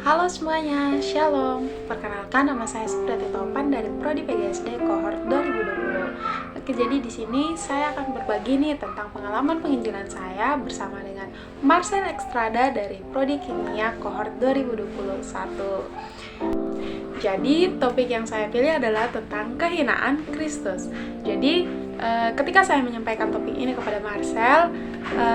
Halo semuanya, Shalom. Perkenalkan, nama saya Supriyati Topan dari Prodi PGSD Cohort 2020. Oke, jadi di sini saya akan berbagi nih tentang pengalaman penginjilan saya bersama dengan Marcel Extrada dari Prodi Kimia Cohort 2021. Jadi, topik yang saya pilih adalah tentang kehinaan Kristus. Jadi, ketika saya menyampaikan topik ini kepada Marcel,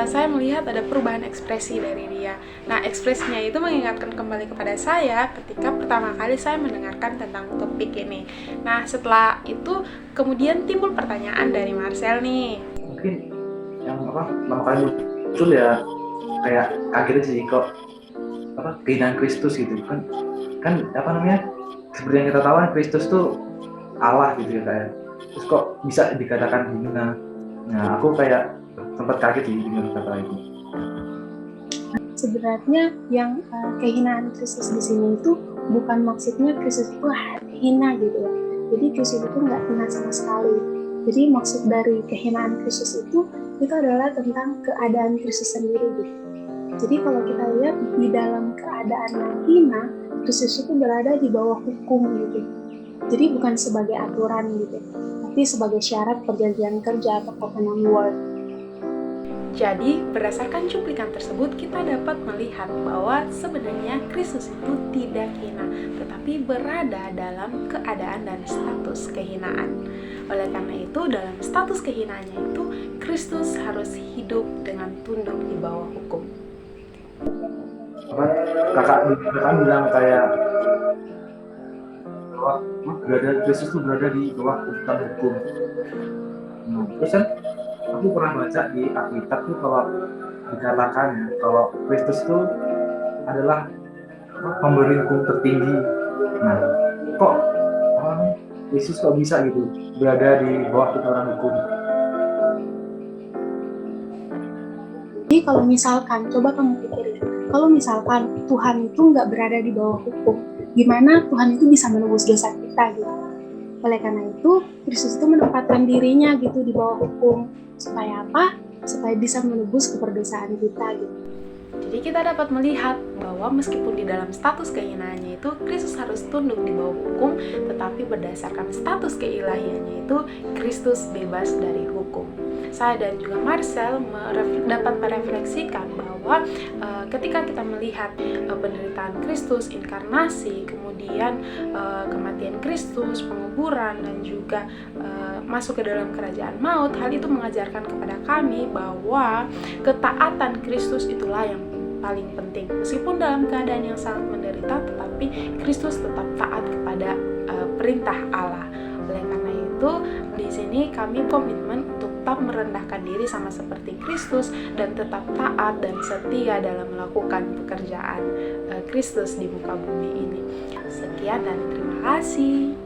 saya melihat ada perubahan ekspresi dari dia. Nah, ekspresinya itu mengingatkan kembali kepada saya ketika pertama kali saya mendengarkan tentang topik ini. Nah, setelah itu kemudian timbul pertanyaan dari Marcel nih. Mungkin yang pertama kali muncul ya kayak kaget sih kok kehinaan Kristus gitu kan seperti yang kita tahu kan Kristus tuh Allah gitu ya kayak terus kok bisa dikatakan hina. Nah aku kayak sempat kaget sih dengar kata itu. Sebenarnya yang kehinaan Kristus di sini itu bukan maksudnya Kristus itu hina gitu ya. Jadi Kristus itu nggak hina sama sekali. Jadi maksud dari kehinaan Kristus itu adalah tentang keadaan Kristus sendiri gitu. Jadi kalau kita lihat di dalam keadaan yang hina, Kristus itu berada di bawah hukum gitu. Jadi bukan sebagai aturan gitu, tapi sebagai syarat perjanjian kerja atau covenant word. Jadi, berdasarkan cuplikan tersebut, kita dapat melihat bahwa sebenarnya Kristus itu tidak hina, tetapi berada dalam keadaan dan status kehinaan. Oleh karena itu, dalam status kehinaannya itu, Kristus harus hidup dengan tunduk di bawah hukum. Kakak bilang kayak bahwa Kristus itu berada di bawah tuntutan hukum. Nah, terus kan aku pernah baca di Alkitab tuh kalau dikatakan ya kalau Kristus itu adalah pemberi hukum tertinggi. Nah, kok Yesus kok bisa gitu berada di bawah tuntutan hukum? Jadi kalau misalkan, coba kamu pikirin, kalau misalkan Tuhan itu nggak berada di bawah hukum, gimana Tuhan itu bisa menebus dosa kita gitu? Oleh karena itu, Kristus itu menempatkan dirinya gitu di bawah hukum. Supaya apa? Supaya bisa menebus keberdosaan kita gitu. Jadi kita dapat melihat bahwa meskipun di dalam status kehinaannya itu Kristus harus tunduk di bawah hukum, tetapi berdasarkan status keilahiannya itu Kristus bebas dari hukum. Saya dan juga Marcel dapat merefleksikan bahwa ketika kita melihat penderitaan Kristus, inkarnasi, kemudian kematian Kristus, penguburan, dan juga masuk ke dalam kerajaan maut, hal itu mengajarkan kepada kami bahwa ketaatan Kristus itulah yang paling penting. Meskipun dalam keadaan yang sangat menderita, tetapi Kristus tetap taat kepada perintah Allah. Oleh karena itu, di sini kami komitmen untuk tetap merendahkan diri sama seperti Kristus dan tetap taat dan setia dalam melakukan pekerjaan Kristus di muka bumi ini. Sekian dan terima kasih.